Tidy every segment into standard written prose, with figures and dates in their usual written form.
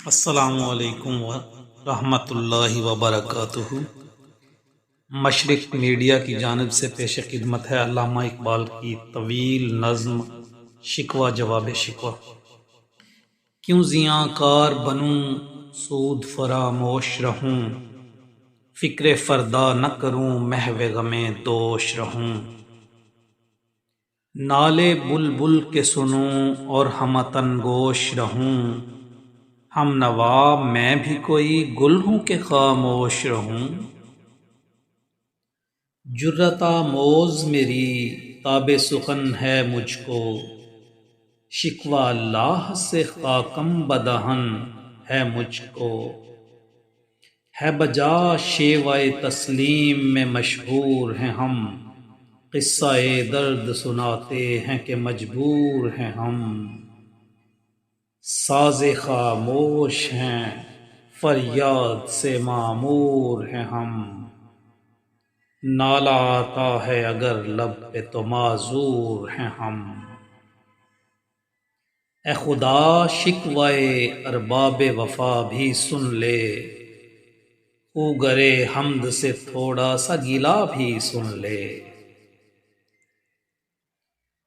السلام علیکم ورحمۃ اللہ وبرکاتہ۔ مشرق میڈیا کی جانب سے پیش خدمت ہے علامہ اقبال کی طویل نظم شکوہ جواب شکوہ۔ کیوں زیاں کار بنوں سود فراموش رہوں، فکر فردا نہ کروں محو غم دوش رہوں۔ نالے بلبل کے سنوں اور ہمتن گوش رہوں، ہم نوا میں بھی کوئی گل ہوں کہ خاموش رہوں۔ جرأت آموز میری تاب سخن ہے مجھ کو، شکوہ اللہ سے خاکم بدہن ہے مجھ کو۔ ہے بجا شیوہ تسلیم میں مشہور ہیں ہم، قصہ درد سناتے ہیں کہ مجبور ہیں ہم۔ ساز خاموش ہیں فریاد سے معمور ہیں ہم، نالہ آتا ہے اگر لب پہ تو معذور ہیں ہم۔ اے خدا شکوہ ارباب وفا بھی سن لے، خوگر حمد سے تھوڑا سا گلہ بھی سن لے۔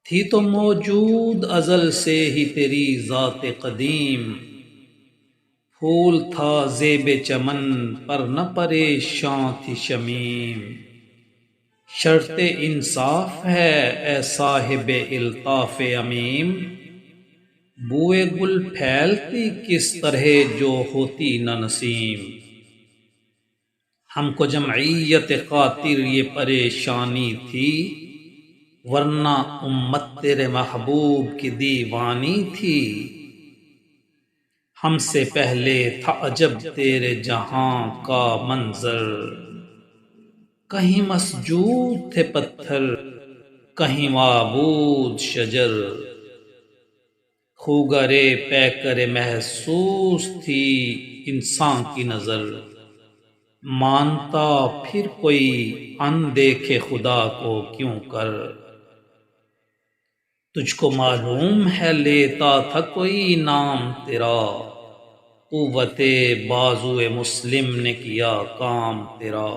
تھی تو موجود ازل سے ہی تیری ذات قدیم، پھول تھا زیب چمن پر نہ پریشاں تھی شمیم۔ شرط انصاف ہے اے صاحب الطاف عمیم، بوئے گل پھیلتی کس طرح جو ہوتی نہ نسیم۔ ہم کو جمعیت خاطر یہ پریشانی تھی، ورنہ امت تیرے محبوب کی دیوانی تھی۔ ہم سے پہلے تھا عجب تیرے جہاں کا منظر، کہیں مسجود تھے پتھر کہیں معبود شجر۔ خوگر پیکر محسوس تھی انسان کی نظر، مانتا پھر کوئی اندیکھے خدا کو کیوں کر۔ تجھ کو معلوم ہے لیتا تھا کوئی نام تیرا، قوت بازو مسلم نے کیا کام تیرا۔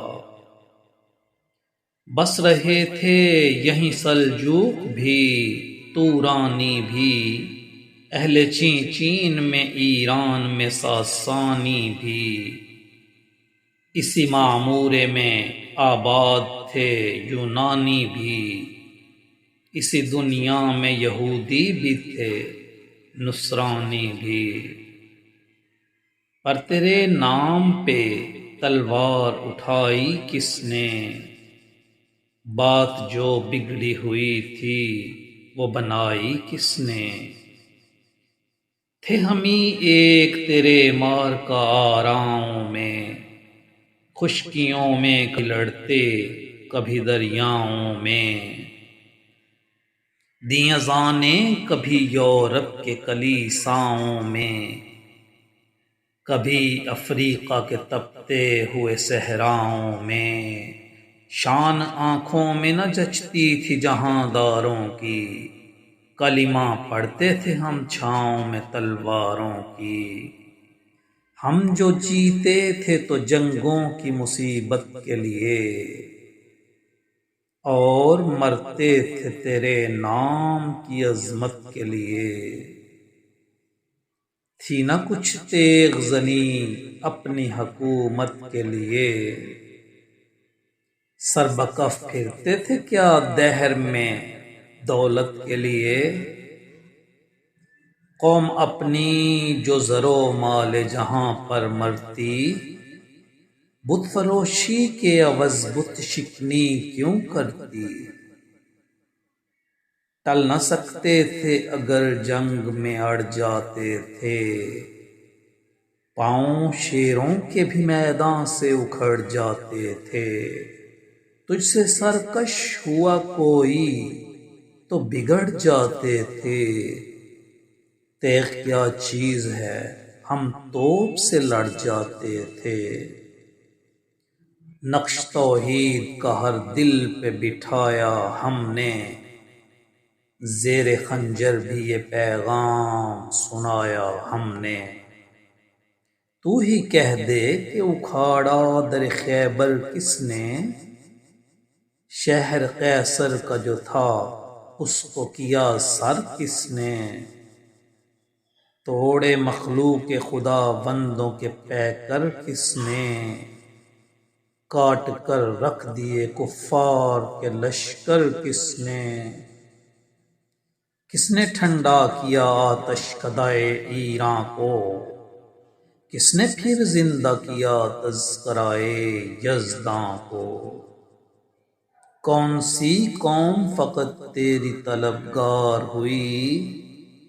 بس رہے تھے یہیں سلجوق بھی تورانی بھی، اہل چین میں ایران میں ساسانی بھی۔ اسی معمورے میں آباد تھے یونانی بھی، اسی دنیا میں یہودی بھی تھے نصرانی بھی۔ پر تیرے نام پہ تلوار اٹھائی کس نے، بات جو بگڑی ہوئی تھی وہ بنائی کس نے۔ تھے ہمیں ایک تیرے مار کا آراؤں میں، خشکیوں میں لڑتے کبھی دریاؤں میں۔ دیں اذانیں کبھی یورپ کے کلیساؤں میں، کبھی افریقہ کے تپتے ہوئے صحراؤں میں۔ شان آنکھوں میں نہ جچتی تھی جہاں داروں کی، کلمہ پڑھتے تھے ہم چھاؤں میں تلواروں کی۔ ہم جو جیتے تھے تو جنگوں کی مصیبت کے لیے، اور مرتے تھے تیرے نام کی عظمت کے لیے۔ تھی نہ کچھ تیغ زنی اپنی حکومت کے لیے، سر بکف پھرتے تھے کیا دہر میں دولت کے لیے۔ قوم اپنی جو زر و مال جہاں پر مرتی، بت فروشی کے عوض بت شکنی کیوں کرتی۔ ٹل نہ سکتے تھے اگر جنگ میں اڑ جاتے تھے، پاؤں شیروں کے بھی میدان سے اکھڑ جاتے تھے۔ تجھ سے سرکش ہوا کوئی تو بگڑ جاتے تھے، تیغ کیا چیز ہے ہم توپ سے لڑ جاتے تھے۔ نقش توحید کا ہر دل پہ بٹھایا ہم نے، زیر خنجر بھی یہ پیغام سنایا ہم نے۔ تو ہی کہہ دے کہ اکھاڑا در خیبر کس نے، شہر قیصر کا جو تھا اس کو کیا سر کس نے، توڑے مخلوق خدا بندوں کے پیکر کس نے، کاٹ کر رکھ دیے کفار کے لشکر کس نے، کس نے ٹھنڈا کیا آتش کدائے ایراں کو، کس نے پھر زندہ کیا تذکرائے یزداں کو، کون سی قوم فقط تیری طلبگار ہوئی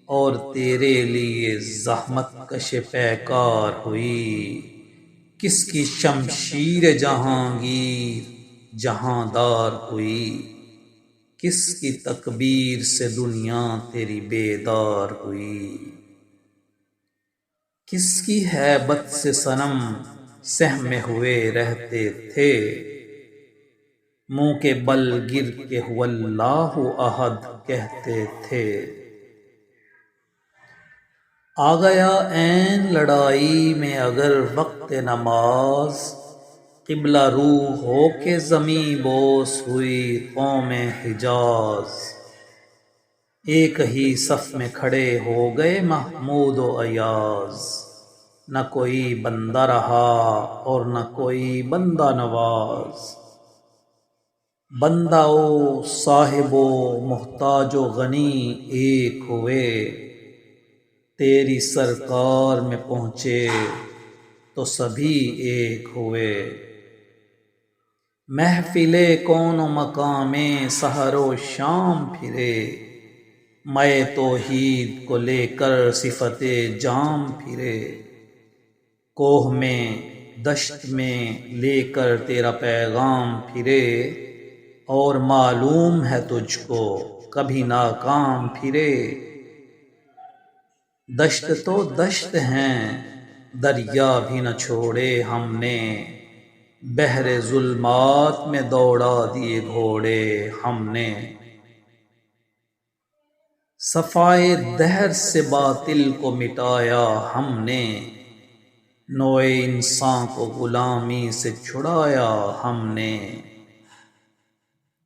اور تیرے لیے زحمت کش پیکار ہوئی، کس کی شمشیر جہانگیر جہاں دار ہوئی، کس کی تکبیر سے دنیا تیری بیدار ہوئی، کس کی ہیبت سے صنم سہمے ہوئے رہتے تھے، منہ کے بل گر کے هو اللہ احد کہتے تھے، آ گیا عین لڑائی میں اگر وقت نماز، قبلہ رو ہو کے زمیں بوس ہوئی قوم حجاز، ایک ہی صف میں کھڑے ہو گئے محمود و ایاز، نہ کوئی بندہ رہا اور نہ کوئی بندہ نواز، بندہ و صاحب و محتاج و غنی ایک ہوئے، تیری سرکار میں پہنچے تو سبھی ایک ہوئے، محفل کون و مقام سحر و شام پھرے، میں توحید کو لے کر صفت جام پھرے، کوہ میں دشت میں لے کر تیرا پیغام پھرے، اور معلوم ہے تجھ کو کبھی ناکام پھرے، دشت تو دشت ہیں دریا بھی نہ چھوڑے ہم نے، بحر ظلمات میں دوڑا دیے گھوڑے ہم نے، صفائے دہر سے باطل کو مٹایا ہم نے، نوع انسان کو غلامی سے چھڑایا ہم نے،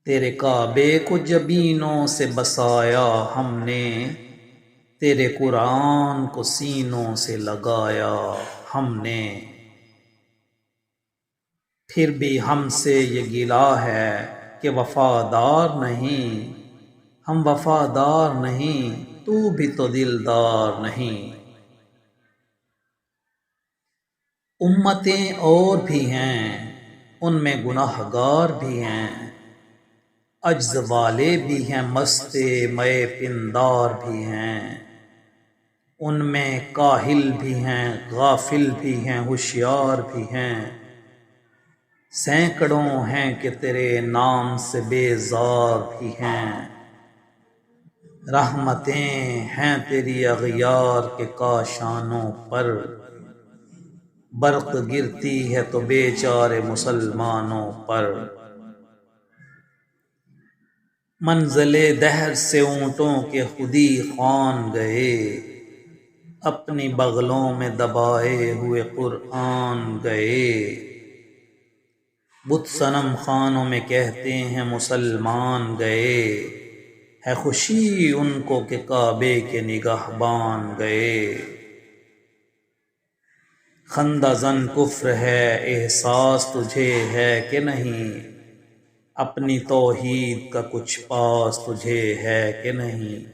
تیرے کعبے کو جبینوں سے بسایا ہم نے، تیرے قرآن کو سینوں سے لگایا ہم نے، پھر بھی ہم سے یہ گلہ ہے کہ وفادار نہیں، ہم وفادار نہیں تو بھی تو دلدار نہیں، امتیں اور بھی ہیں ان میں گناہ گار بھی ہیں، عجز والے بھی ہیں مست مے پندار بھی ہیں، ان میں کاہل بھی ہیں غافل بھی ہیں ہوشیار بھی ہیں، سینکڑوں ہیں کہ تیرے نام سے بیزار بھی ہیں، رحمتیں ہیں تیری اغیار کے کاشانوں پر، برق گرتی ہے تو بیچارے مسلمانوں پر، منزل دہر سے اونٹوں کے خودی خوان گئے، اپنی بغلوں میں دبائے ہوئے قرآن گئے، بت صنم خانوں میں کہتے ہیں مسلمان گئے، ہے خوشی ان کو کہ کعبے کے نگہبان گئے، خندہ زن کفر ہے احساس تجھے ہے کہ نہیں، اپنی توحید کا کچھ پاس تجھے ہے کہ نہیں،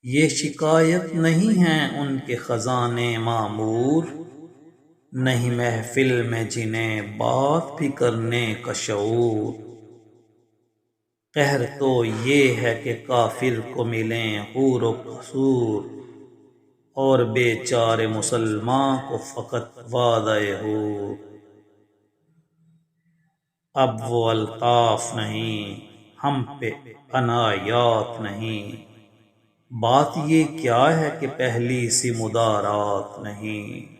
یہ شکایت نہیں ہے ان کے خزانے معمور، نہیں محفل میں جنہیں بات بھی کرنے کا شعور، قہر تو یہ ہے کہ کافر کو ملیں حور و قصور، اور بیچارے مسلمان کو فقط وعدہ حور، اب وہ الطاف نہیں ہم پہ عنایات نہیں، بات یہ کیا ہے کہ پہلی سی مدارات نہیں،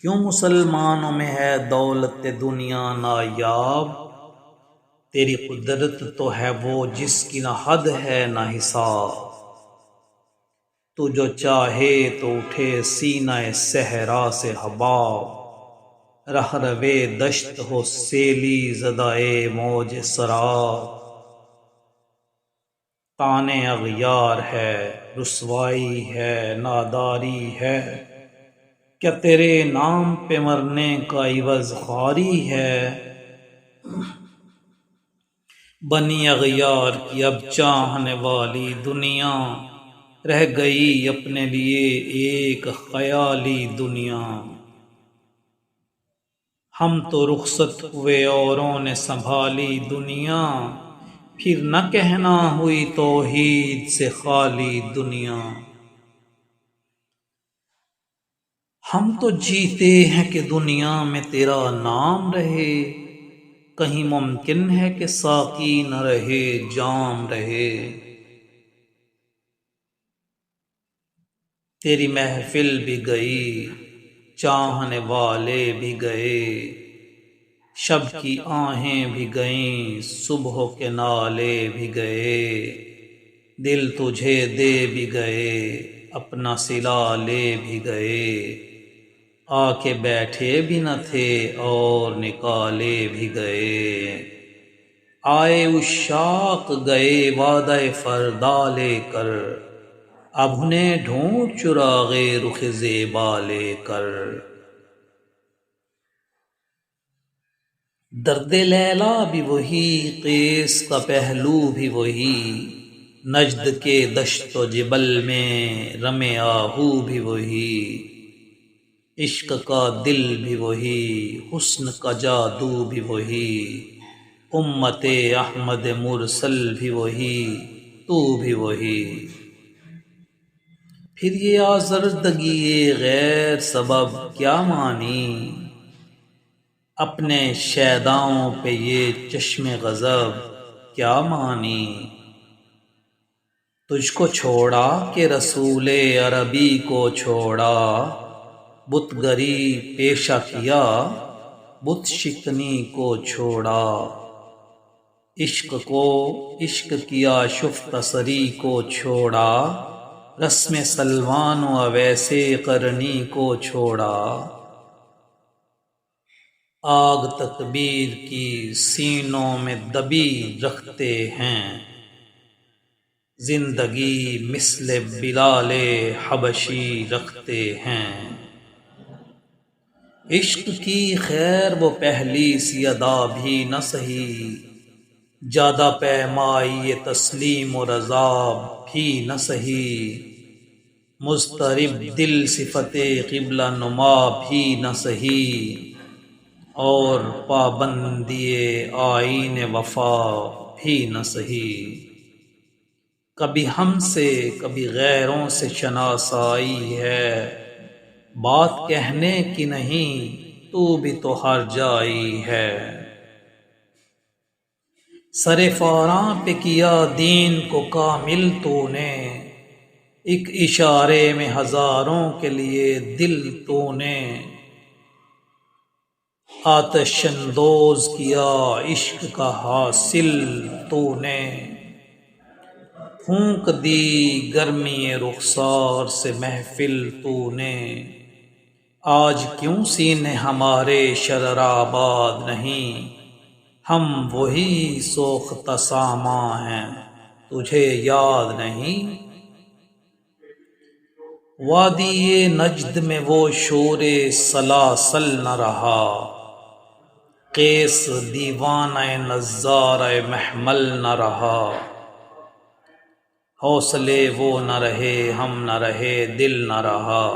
کیوں مسلمانوں میں ہے دولت دنیا نایاب، تیری قدرت تو ہے وہ جس کی نہ حد ہے نہ حساب، تو جو چاہے تو اٹھے سینہ صحرا سے حباب، رہ روے دشت ہو سیلی زدائے موج سراب۔ طعن اغیار ہے، رسوائی ہے، ناداری ہے، کیا تیرے نام پہ مرنے کا عوض خواری ہے؟ بنی اغیار کی اب چاہنے والی دنیا، رہ گئی اپنے لیے ایک خیالی دنیا۔ ہم تو رخصت ہوئے اوروں نے سنبھالی دنیا، پھر نہ کہنا ہوئی توحید سے خالی دنیا۔ ہم تو جیتے ہیں کہ دنیا میں تیرا نام رہے، کہیں ممکن ہے کہ ساقی نہ رہے جام رہے۔ تیری محفل بھی گئی، چاہنے والے بھی گئے، شب کی آہیں بھی گئیں، صبح کے نالے بھی گئے، دل تجھے دے بھی گئے، اپنا صلہ لے بھی گئے، آ کے بیٹھے بھی نہ تھے اور نکالے بھی گئے۔ آئے عشاق گئے وعدہ فردا لے کر، اب انہیں ڈھونڈ چراغ رخ زیبا لے کر۔ درد لیلا بھی وہی، قیس کا پہلو بھی وہی، نجد کے دشت و جبل میں رم آہو بھی وہی، عشق کا دل بھی وہی، حسن کا جادو بھی وہی، امت احمد مرسل بھی وہی، تو بھی وہی۔ پھر یہ آزردگی غیر سبب کیا مانی، اپنے شیداؤں پہ یہ چشم غضب کیا مانی۔ تجھ کو چھوڑا کہ رسول عربی کو چھوڑا، بت گری پیشہ کیا، بت شکنی کو چھوڑا، عشق کیا شفت سری کو چھوڑا، رسم سلمان و اویسے قرنی کو چھوڑا۔ آگ تکبیر کی سینوں میں دبی رکھتے ہیں، زندگی مثل بلال حبشی رکھتے ہیں۔ عشق کی خیر وہ پہلی سی ادا بھی نہ سہی، جادہ پیمائی تسلیم و رضا بھی نہ سہی، مضطرب دل صفت قبلہ نما بھی نہ سہی، اور پابندی آئین وفا بھی نہ سہی۔ کبھی ہم سے کبھی غیروں سے شناسائی ہے، بات کہنے کی نہیں تو بھی تو ہر جائی ہے۔ سر فاراں پہ کیا دین کو کامل تو نے، ایک اشارے میں ہزاروں کے لیے دل تو نے، آتش اندوز کیا عشق کا حاصل تو نے، پھونک دی گرمی رخسار سے محفل تو نے۔ آج کیوں سینے ہمارے شرر آباد نہیں، ہم وہی سوختہ ساما ہیں، تجھے یاد نہیں۔ وادی نجد میں وہ شور سلاسل نہ رہا، قیس دیوانہ نظارہ محمل نہ رہا، حوصلے وہ نہ رہے، ہم نہ رہے، دل نہ رہا،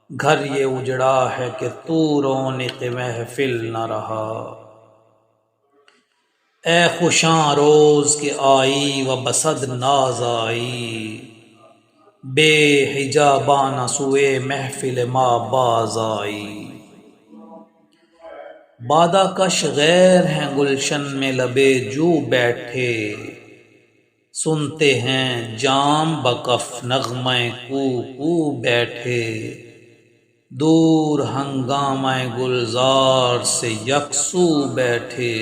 گھر یہ اجڑا ہے کہ تو رونق محفل نہ رہا۔ اے خوشاں روز کہ آئی و بصد ناز آئی، بے حجابانہ سوئے محفل ما باز آئی۔ بادہ کش غیر ہیں گلشن میں لبے جو بیٹھے، سنتے ہیں جام بکف نغمہ کو کو بیٹھے، دور ہنگامہ گلزار سے یکسو بیٹھے،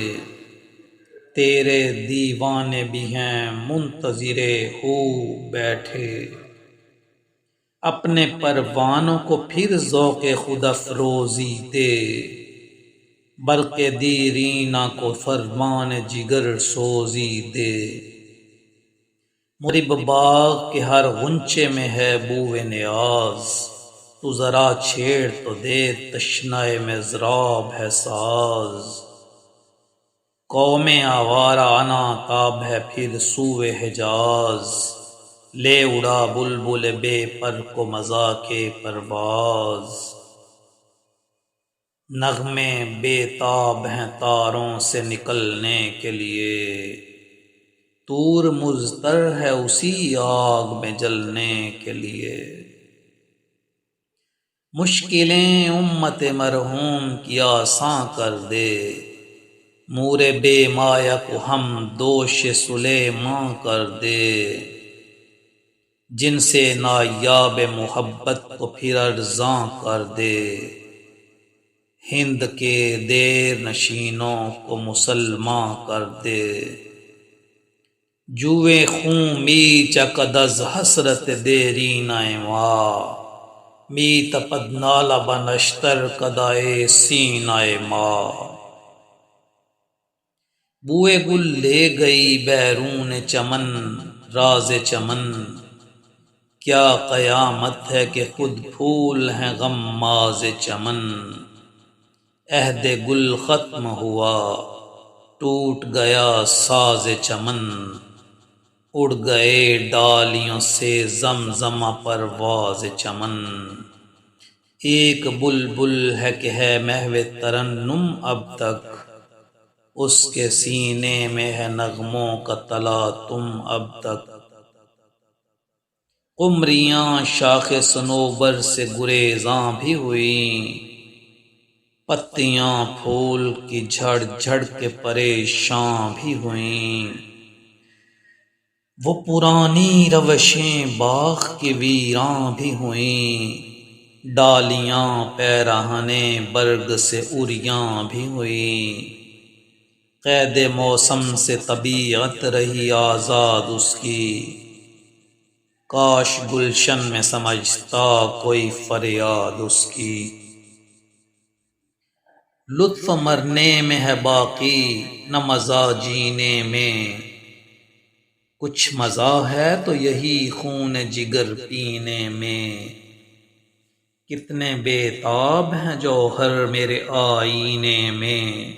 تیرے دیوانے بھی ہیں منتظر ہو بیٹھے۔ اپنے پروانوں کو پھر ذوق خود افروزی دے، برق دیرینہ کو فرمان جگر سوزی دے۔ مرب باغ کے ہر غنچے میں ہے بوئے نیاز، تو ذرا چھیڑ تو دے تشنۂ مضراب ہے ساز۔ قوم آوارہ انا تاب ہے پھر سوئے حجاز، لے اڑا بلبل بے پر کو مذاق پرواز۔ نغمے بے تاب ہیں تاروں سے نکلنے کے لیے، طور مضطر ہے اسی آگ میں جلنے کے لیے۔ مشکلیں امت مرحوم کی آساں کر دے، مور بے مایہ کو ہم دوش سلیماں کر دے۔ جن سے نایاب محبت کو پھر ارزاں کر دے، ہند کے دیر نشینوں کو مسلماں کر دے۔ جوئے خوں می چکد از حسرت دیرینہ ما، می تپد نالہ بنشتر کدائے سینہ ما۔ بوئے گل لے گئی بیرون چمن راز چمن، کیا قیامت ہے کہ خود پھول ہیں غماز چمن۔ عہد گل ختم ہوا ٹوٹ گیا ساز چمن، اڑ گئے ڈالیوں سے زمزمہ پرواز چمن۔ ایک بلبل ہے کہ ہے محو ترنم اب تک، اس کے سینے میں ہے نغموں کا تلاطم اب تک۔ قمریاں شاخ صنوبر سے گریزاں بھی ہوئیں، پتیاں پھول کی جھڑ جھڑ کے پریشاں بھی ہوئیں۔ وہ پرانی روشیں باغ کی ویراں بھی ہوئیں، ڈالیاں پیرہن برگ سے عریاں بھی ہوئیں۔ قید موسم سے طبیعت رہی آزاد اس کی، کاش گلشن میں سمجھتا کوئی فریاد اس کی۔ لطف مرنے میں ہے باقی نہ مزہ جینے میں، کچھ مزہ ہے تو یہی خون جگر پینے میں۔ کتنے بے تاب ہیں جوہر میرے آئینے میں،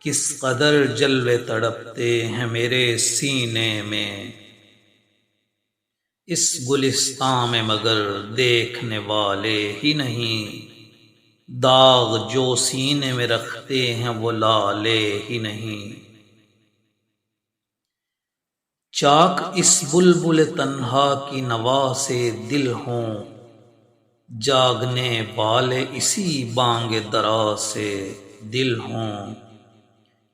کس قدر جلوے تڑپتے ہیں میرے سینے میں۔ اس گلستاں میں مگر دیکھنے والے ہی نہیں، داغ جو سینے میں رکھتے ہیں وہ لالے ہی نہیں۔ چاک اس بلبل تنہا کی نوا سے دل ہوں، جاگنے والے اسی بانگ درا سے دل ہوں۔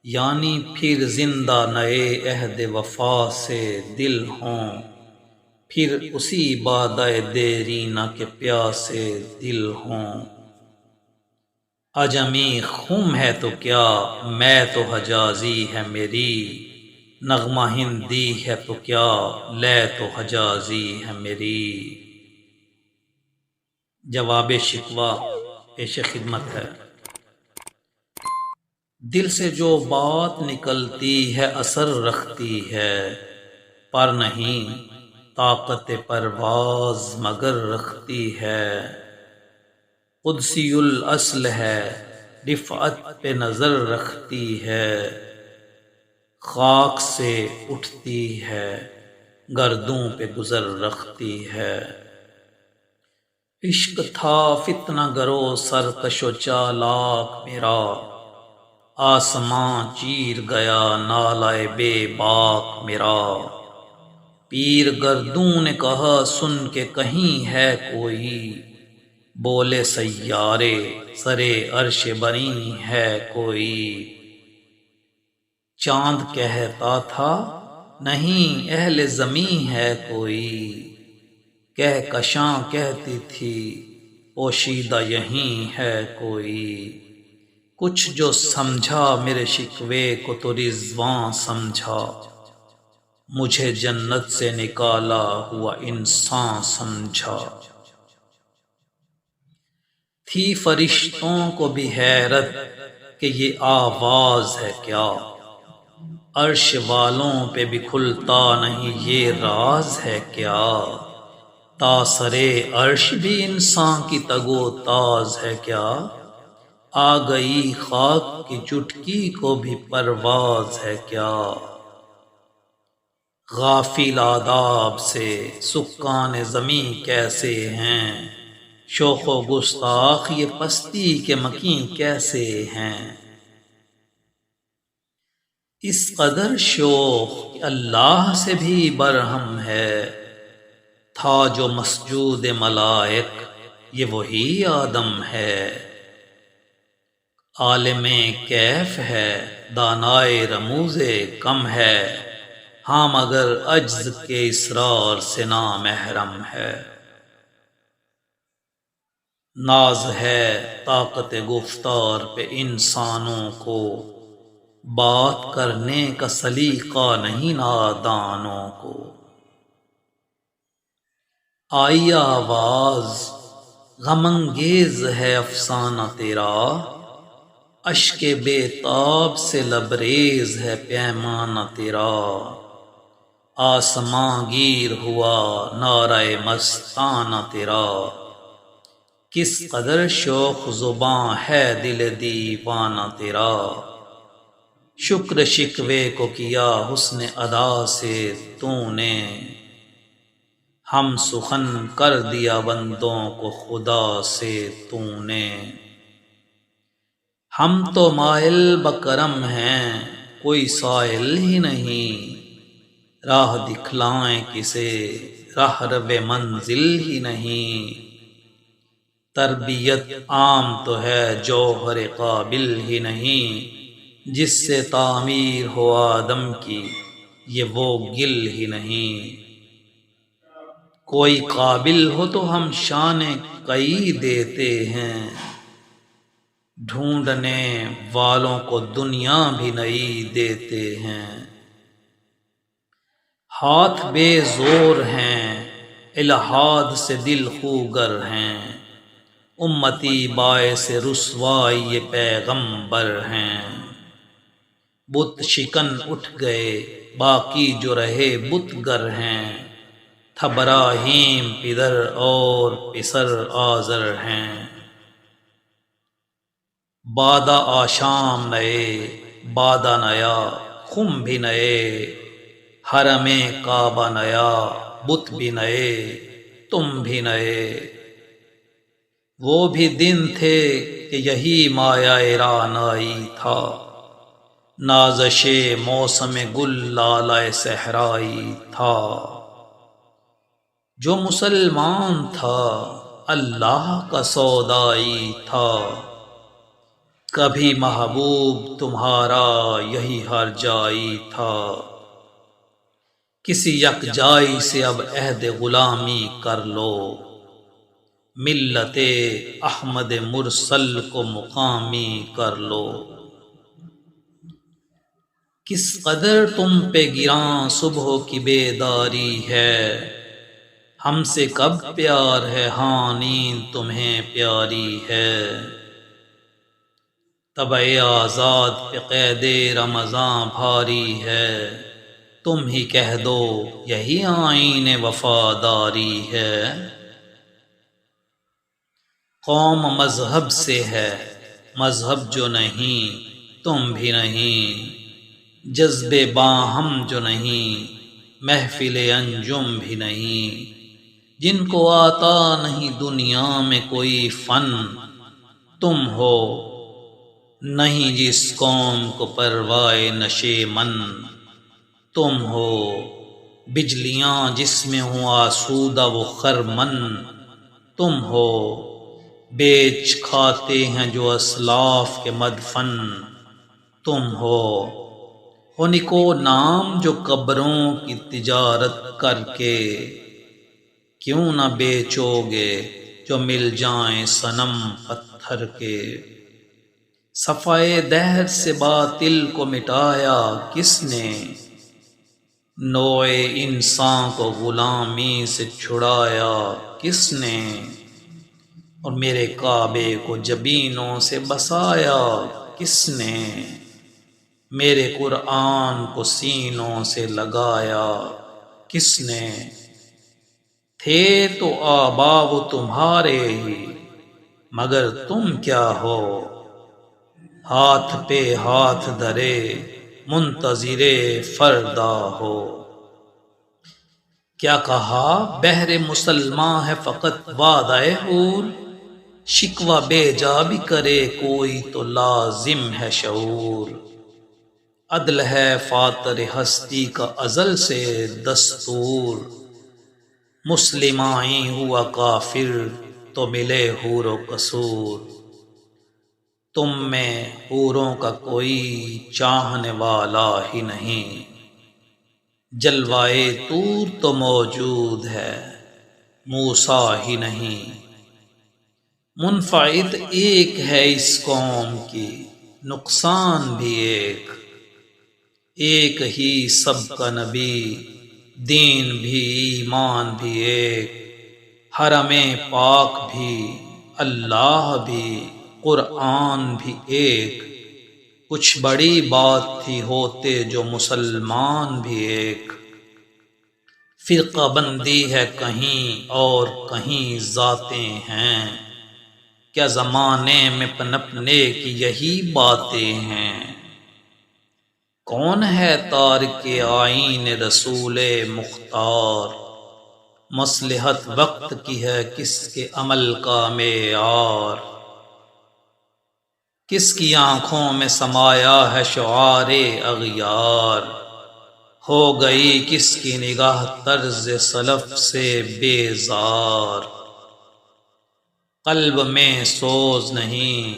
یعنی پھر زندہ نئے عہد وفا سے دل ہوں، پھر اسی بادہ دیرینہ کے پیاسے دل ہوں۔ عجمی خم ہے تو کیا میں تو حجازی ہے میری، نغمہ ہندی ہے تو کیا لے تو حجازی ہے میری۔ جواب شکوہ پیش خدمت ہے۔ دل سے جو بات نکلتی ہے اثر رکھتی ہے، پر نہیں طاقت پرواز مگر رکھتی ہے۔ قدسی الاصل ہے رفعت پہ نظر رکھتی ہے، خاک سے اٹھتی ہے گردوں پہ گزر رکھتی ہے۔ عشق تھا فتنہ گرو سرکش و چالاک میرا، آسماں چیر گیا نالہ بے باک میرا۔ پیر گردوں نے کہا سن کے کہیں ہے کوئی، بولے سیارے سرے عرش بنی ہے کوئی۔ چاند کہتا تھا نہیں اہل زمیں ہے کوئی، کہکشاں کہتی تھی پوشیدہ یہیں ہے کوئی۔ کچھ جو سمجھا میرے شکوے کو تو رضواں سمجھا، مجھے جنت سے نکالا ہوا انسان سمجھا۔ تھی فرشتوں کو بھی حیرت کہ یہ آواز ہے کیا، عرش والوں پہ بھی کھلتا نہیں یہ راز ہے کیا، تاثرے عرش بھی انسان کی تگو تاز ہے کیا، آ گئی خاک کی چٹکی کو بھی پرواز ہے کیا، غافل آداب سے سکان زمیں کیسے ہیں، شوخ و گستاخ یہ پستی کے مکیں کیسے ہیں، اس قدر شوخ کہ اللہ سے بھی برہم ہے، تھا جو مسجود ملائک یہ وہی آدم ہے، عالم کیف ہے دانائے رموز کم ہے، ہاں مگر عجز کے اسرار سے نامحرم ہے، ناز ہے طاقت گفتار پہ انسانوں کو، بات کرنے کا سلیقہ نہیں نادانوں کو، آئی آواز غم انگیز ہے افسانہ تیرا، اشک بے تاب سے لبریز ہے پیمانہ تیرا، آسماں گیر ہوا نعرہ مستانہ تیرا، کس قدر شوخ زباں ہے دل دیوانہ تیرا، شکر شکوے کو کیا حسن ادا سے تو نے، ہم سخن کر دیا بندوں کو خدا سے تو نے، ہم تو مائل بکرم ہیں کوئی سائل ہی نہیں، راہ دکھلائیں کسے راہ رب منزل ہی نہیں، تربیت عام تو ہے جوہر قابل ہی نہیں، جس سے تعمیر ہو آدم کی یہ وہ گل ہی نہیں، کوئی قابل ہو تو ہم شان کئی دیتے ہیں، ڈھونڈنے والوں کو دنیا بھی نئی دیتے ہیں، ہاتھ بے زور ہیں الہاد سے دل خوگر ہیں، امتی باعث رسوائی یہ پیغمبر ہیں، بت شکن اٹھ گئے باقی جو رہے بت گر ہیں، تھا براہیم پدر اور پسر آزر ہیں، بادہ آشام نئے بادہ نیا خم بھی نئے، حرم کعبہ نیا بت بھی نئے تم بھی نئے، وہ بھی دن تھے کہ یہی مایہ رعنائی تھا، نازش موسم گل لالہ صحرائی تھا، جو مسلمان تھا اللہ کا سودائی تھا، کبھی محبوب تمہارا یہی ہر جائی تھا، کسی یک جائی سے اب عہد غلامی کر لو، ملت احمد مرسل کو مقامی کر لو، کس قدر تم پہ گراں صبح کی بیداری ہے، ہم سے کب پیار ہے ہاں نیند تمہیں پیاری ہے، طبع آزاد پہ قید رمضاں بھاری ہے، تم ہی کہہ دو یہی آئین وفاداری ہے، قوم مذہب سے ہے مذہب جو نہیں تم بھی نہیں، جذب باہم جو نہیں محفل انجم بھی نہیں، جن کو آتا نہیں دنیا میں کوئی فن تم ہو، نہیں جس قوم کو پروائے نشے من تم ہو، بجلیاں جس میں ہوں آسودہ و خرمن تم ہو، بیچ کھاتے ہیں جو اسلاف کے مدفن تم ہو، نکو نام جو قبروں کی تجارت کر کے، کیوں نہ بیچو گے جو مل جائیں صنم پتھر کے، صفائے دہر سے باطل کو مٹایا کس نے، نوع انسان کو غلامی سے چھڑایا کس نے، اور میرے کعبے کو جبینوں سے بسایا کس نے، میرے قرآن کو سینوں سے لگایا کس نے، تھے تو آبا وہ تمہارے ہی مگر تم کیا ہو، ہاتھ پہ ہاتھ دھرے منتظر فردا ہو۔ کیا کہا بہر مسلمان ہے فقط وعدہ حور، شکوہ بے جا بھی کرے کوئی تو لازم ہے شعور، عدل ہے فاطر ہستی کا ازل سے دستور، مسلمائی ہوا کافر تو ملے حور و قصور، تم میں حوروں کا کوئی چاہنے والا ہی نہیں، جلوائے طور تو موجود ہے موسیٰ ہی نہیں، منفعت ایک ہے اس قوم کی نقصان بھی ایک ہی سب کا نبی دین بھی ایمان بھی ایک، حرم پاک بھی اللہ بھی قرآن بھی ایک، کچھ بڑی بات تھی ہوتے جو مسلمان بھی ایک، فرقہ بندی ہے کہیں اور کہیں ذاتیں ہیں، کیا زمانے میں پنپنے کی یہی باتیں ہیں، کون ہے تارک آئین رسول مختار، مصلحت وقت کی ہے کس کے عمل کا معیار، کس کی آنکھوں میں سمایا ہے شعار اغیار، ہو گئی کس کی نگاہ طرز سلف سے بیزار، قلب میں سوز نہیں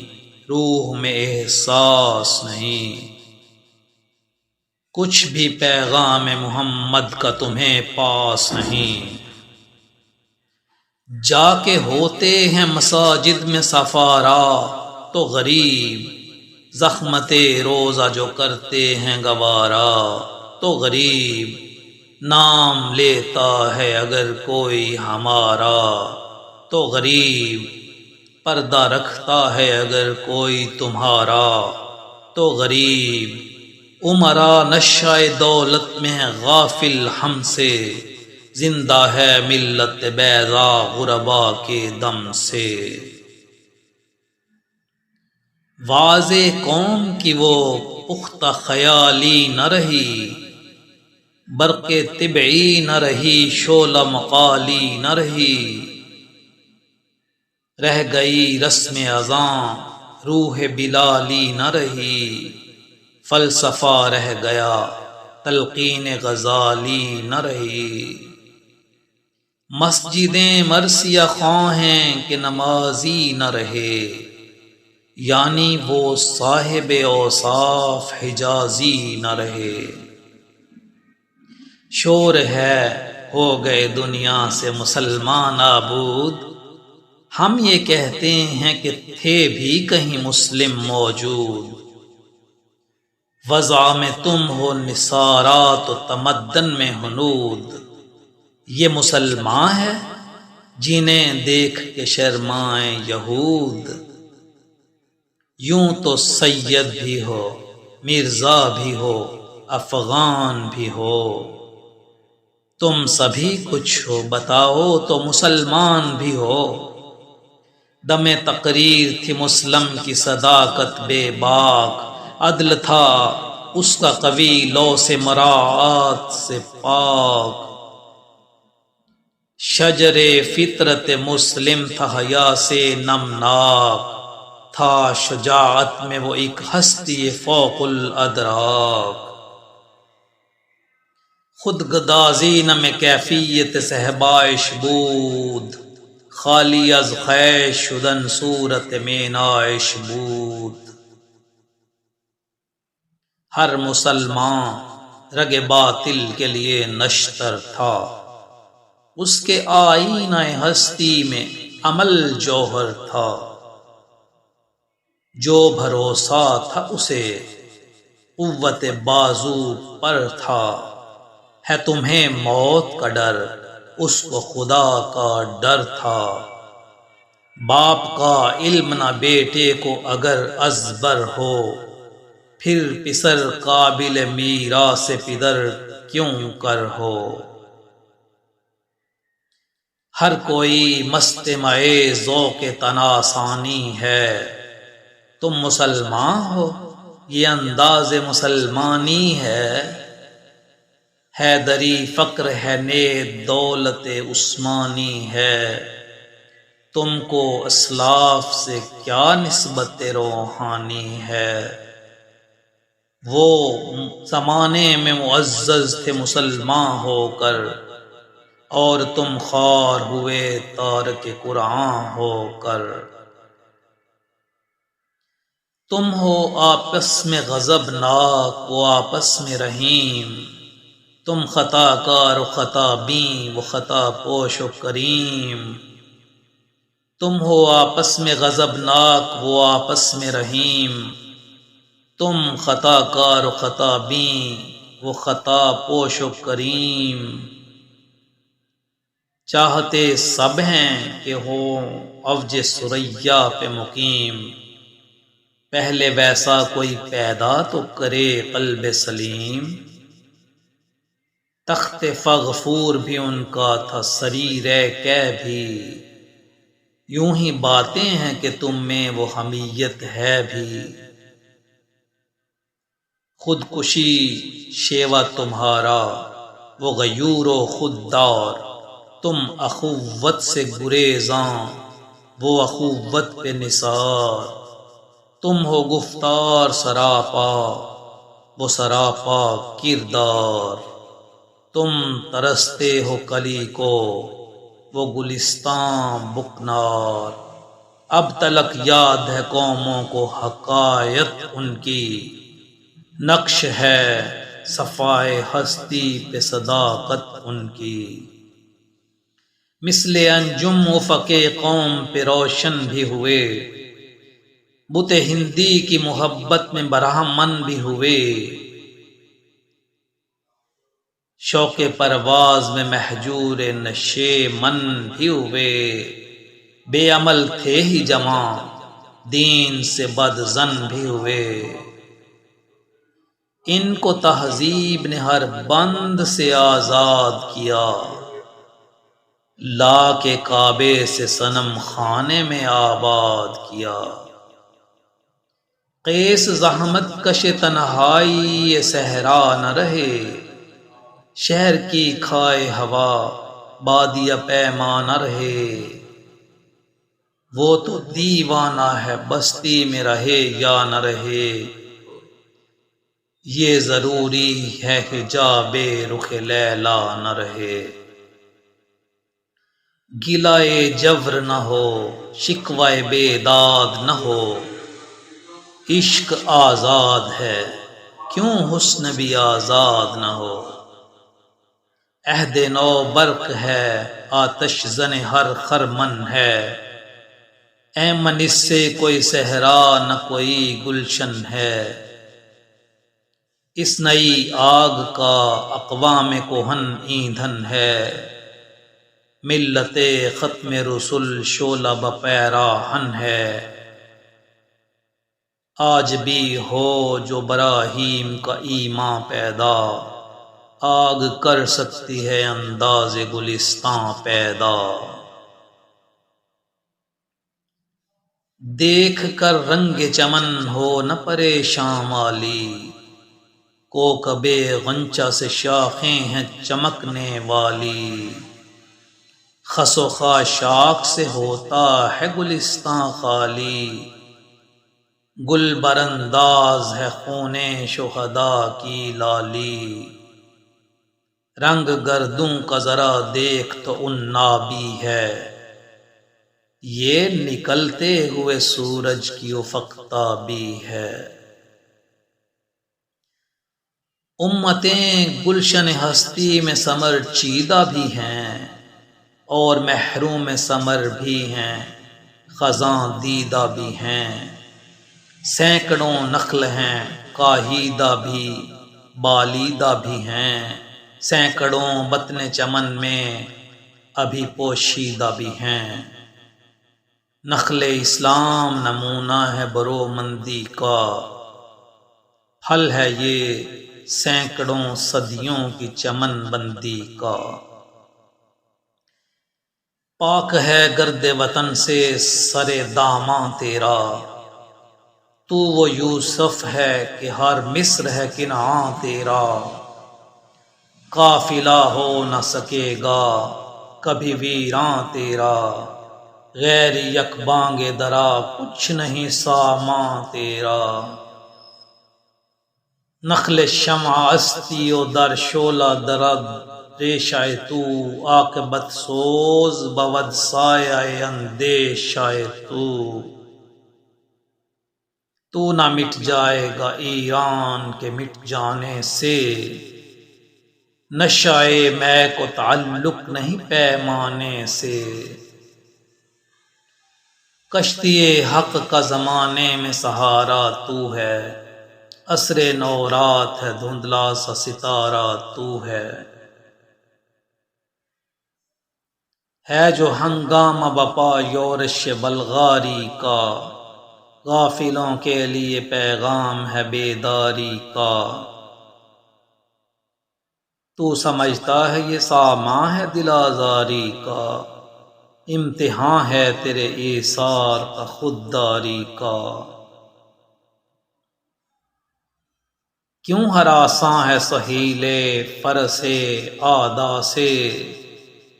روح میں احساس نہیں، کچھ بھی پیغام محمد کا تمہیں پاس نہیں، جا کے ہوتے ہیں مساجد میں سفارا تو غریب، زخمت روزہ جو کرتے ہیں گوارا تو غریب، نام لیتا ہے اگر کوئی ہمارا تو غریب، پردہ رکھتا ہے اگر کوئی تمہارا تو غریب، عمرا نشہ دولت میں ہے غافل ہم سے، زندہ ہے ملت بیضا غربا کے دم سے، واضح قوم کی وہ پختہ خیالی نہ رہی، برق طبعی نہ رہی شعلہ مقالی نہ رہی، رہ گئی رسم اذاں روح بلالی نہ رہی، فلسفہ رہ گیا تلقین غزالی نہ رہی، مسجدیں مرثیہ خواں ہیں کہ نمازی نہ رہے، یعنی وہ صاحب اوصاف حجازی نہ رہے، شور ہے ہو گئے دنیا سے مسلمان نابود، ہم یہ کہتے ہیں کہ تھے بھی کہیں مسلم موجود، وضع میں تم ہو نثارات و تمدن میں ہنود، یہ مسلمان ہے جنہیں دیکھ کے شرمائیں یہود، یوں تو سید بھی ہو مرزا بھی ہو افغان بھی ہو، تم سبھی کچھ ہو بتاؤ تو مسلمان بھی ہو، دم تقریر تھی مسلم کی صداقت بے باک، عدل تھا اس کا قوی لو سے مراعات سے پاک، شجر فطرت مسلم تھا حیا سے نمناک، تھا شجاعت میں وہ ایک ہستی فوق الادراک، خود گدازی نہ میں کیفیت صحبائش بود، خالی از خیش شدن صورت مینائش بود، ہر مسلمان رگ باطل کے لیے نشتر تھا، اس کے آئینہ ہستی میں عمل جوہر تھا، جو بھروسہ تھا اسے قوت بازو پر تھا، ہے تمہیں موت کا ڈر، اس کو خدا کا ڈر تھا۔ باپ کا علم نہ بیٹے کو اگر ازبر ہو، پھر پسر قابل میراث پدر کیوں کر ہو۔ ہر کوئی مستمع ذوق تناسانی ہے، تم مسلمان ہو یہ انداز مسلمانی ہے۔ حیدری فقر ہے نید دولت عثمانی ہے، تم کو اسلاف سے کیا نسبت روحانی ہے۔ وہ زمانے میں معزز تھے مسلمان ہو کر، اور تم خوار ہوئے تارک قرآن ہو کر۔ تم ہو آپس میں غضب ناک وہ آپس میں رحیم، تم خطا کار و خطا بین وہ خطا پوش و کریم۔ تم ہو آپس میں غضب ناک وہ آپس میں رحیم، تم خطا کار و خطا بین وہ خطا پوش و کریم۔ چاہتے سب ہیں کہ ہوں اوج ثریا پہ مقیم، پہلے ویسا کوئی پیدا تو کرے قلب سلیم۔ تخت فغفور بھی ان کا تھا سریر کہ بھی، یوں ہی باتیں ہیں کہ تم میں وہ حمیت ہے بھی۔ خودکشی شیوا تمہارا وہ غیور و خوددار، تم اخوت سے گریزاں وہ اخوت پہ نثار۔ تم ہو گفتار سراپا وہ سراپا کردار، تم ترستے ہو کلی کو وہ گلستان بکنار۔ اب تلک یاد ہے قوموں کو حقائق ان کی، نقش ہے صفائے ہستی پہ صداقت ان کی۔ مثل انجم افق قوم پہ روشن بھی ہوئے، بت ہندی کی محبت میں برہمن بھی ہوئے۔ شوق پرواز میں مہجور نشیمن بھی ہوئے، بے عمل تھے ہی جوان دین سے بدظن بھی ہوئے۔ ان کو تہذیب نے ہر بند سے آزاد کیا، لا کے کعبے سے صنم خانے میں آباد کیا۔ قیس زحمت کش تنہائی یہ صحرا نہ رہے، شہر کی کھائے ہوا بادیہ پیما نہ رہے۔ وہ تو دیوانہ ہے بستی میں رہے یا نہ رہے، یہ ضروری ہے حجاب رخ لیلا نہ رہے۔ گلائے جور نہ ہو شکوائے بیداد نہ ہو، عشق آزاد ہے کیوں حسن بھی آزاد نہ ہو۔ عہد نو برق ہے آتش زن ہر خرمن ہے، ایمن اس سے کوئی صحرا نہ کوئی گلشن ہے۔ اس نئی آگ کا اقوام کہن ایندھن ہے، ملت ختم رسل شعلہ بپیراہن ہے۔ آج بھی ہو جو براہیم کا ایمان پیدا، آگ کر سکتی ہے انداز گلستان پیدا۔ دیکھ کر رنگ چمن ہو نہ پریشان مالی، کوکب غنچہ سے شاخیں ہیں چمکنے والی۔ خس و خاشاک سے ہوتا ہے گلستان خالی، گل برانداز ہے خون شہداء کی لالی۔ رنگ گردوں کا ذرا دیکھ تو عنابی ہے، یہ نکلتے ہوئے سورج کی افق تابی ہے۔ امتیں گلشن ہستی میں ثمر چیدہ بھی ہیں، اور محروم ثمر بھی ہیں خزاں دیدہ بھی ہیں۔ سینکڑوں نخل ہیں کاہیدہ بھی بالیدہ بھی ہیں، سینکڑوں بطن چمن میں ابھی پوشیدہ بھی ہیں۔ نخل اسلام نمونہ ہے برومندی کا، پھل ہے یہ سینکڑوں صدیوں کی چمن بندی کا۔ پاک ہے گرد وطن سے سر داماں تیرا، تو وہ یوسف ہے کہ ہر مصر ہے کنعان تیرا۔ قافلہ ہو نہ سکے گا کبھی ویراں تیرا، غیر یک بانگ درا کچھ نہیں سامان تیرا۔ نخل شمع استی و در شعلہ درد ریشہ تو، عاقبت سوز بود سایہ اندیشہ تو نہ مٹ جائے گا ایران کے مٹ جانے سے، نشہ میں کو تعلق نہیں پیمانے سے۔ کشتی حق کا زمانے میں سہارا تو ہے، عصر نو رات ہے دھندلا سا ستارہ تو ہے۔ جو ہنگامہ بپا یورش بلغاری کا، غافلوں کے لیے پیغام ہے بیداری کا۔ تو سمجھتا ہے یہ سامان ہے دل آزاری کا، امتحان ہے تیرے ایثار کا خودداری کا۔ کیوں ہراساں ہے سہیل فرس اعدا سے،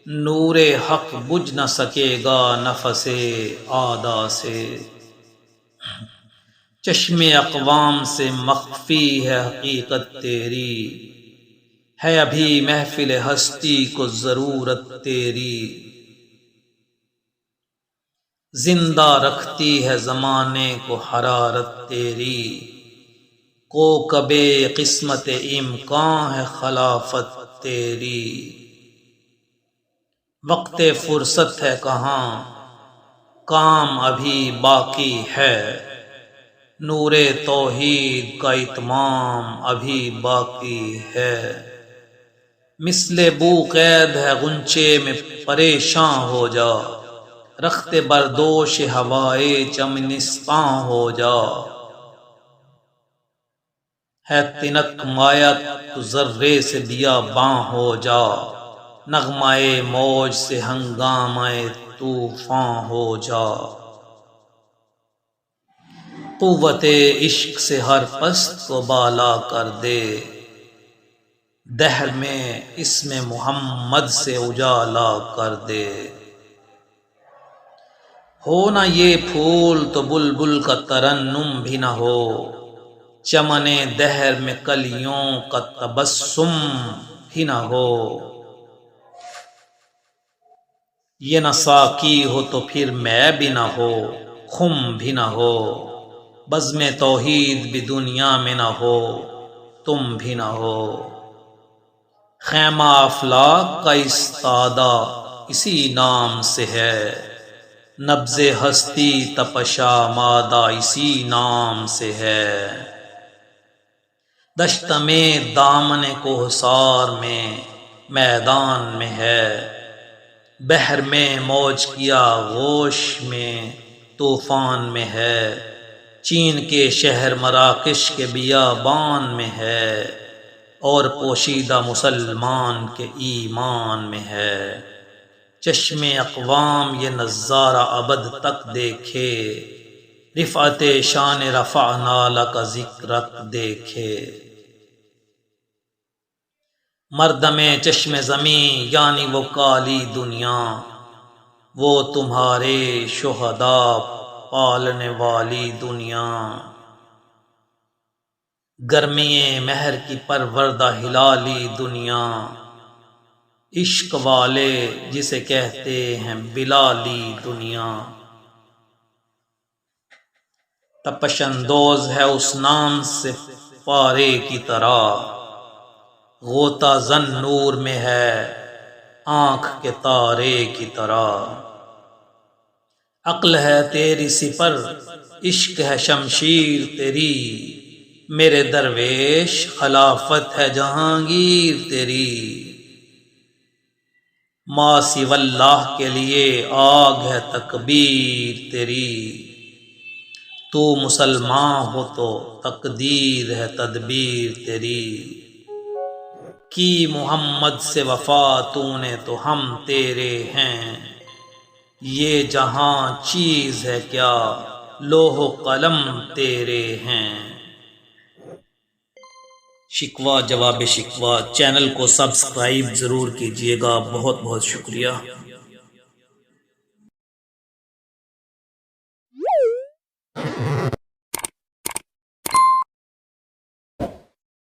نور حق بجھ نہ سکے گا نفس اعدا سے۔ چشم اقوام سے مخفی ہے حقیقت تیری، ہے ابھی محفل ہستی کو ضرورت تیری۔ زندہ رکھتی ہے زمانے کو حرارت تیری، کوکب قسمت امکان ہے خلافت تیری۔ وقت فرصت ہے کہاں کام ابھی باقی ہے، نور توحید کا اتمام ابھی باقی ہے۔ مثل بو قید ہے غنچے میں پریشاں ہو جا، رخت بردوش ہوائے چمنستاں ہو جا۔ ہے تنک مایا تو ذرے سے بیاباں ہو جا، نغمہ موج سے ہنگامہ طوفاں ہو جا۔ قوت عشق سے ہر پست کو بالا کر دے، دہر میں اسم محمد سے اجالا کر دے۔ ہو نہ یہ پھول تو بلبل کا ترنم بھی نہ ہو، چمن دہر میں کلیوں کا تبسم بھی نہ ہو۔ یہ نہ ساقی ہو تو پھر میں بھی نہ ہو، خم بھی نہ ہو۔ بزم توحید بھی دنیا میں نہ ہو، تم بھی نہ ہو۔ خیمہ افلاک کا استادہ اسی نام سے ہے، نبض ہستی تپشا مادہ اسی نام سے ہے۔ دشت میں دامن کوہسار میں میدان میں ہے، بحر میں موج کیا غوش میں طوفان میں ہے۔ چین کے شہر مراکش کے بیابان میں ہے، اور پوشیدہ مسلمان کے ایمان میں ہے۔ چشم اقوام یہ نظارہ ابد تک دیکھے، رفعت شان رفعنا لک ذکرک دیکھے۔ مردم چشم زمیں یعنی وہ کالی دنیا، وہ تمہارے شہداء پالنے والی دنیا۔ گرمی مہر کی پروردہ ہلالی دنیا، عشق والے جسے کہتے ہیں بلالی دنیا۔ تپش اندوز ہے اس نام سے پارے کی طرح، غوطہ زن نور میں ہے آنکھ کے تارے کی طرح۔ عقل ہے تیری سپر عشق ہے شمشیر تیری، میرے درویش خلافت ہے جہانگیر تیری، ما سوی اللہ کے لیے آگ ہے تکبیر تیری، تو مسلمان ہو تو تقدیر ہے تدبیر تیری، کی محمد سے وفا تو نے تو ہم تیرے ہیں، یہ جہاں چیز ہے کیا لوح و قلم تیرے ہیں۔ شکوہ جواب شکوہ چینل کو سبسکرائب ضرور کیجیے گا، بہت بہت شکریہ۔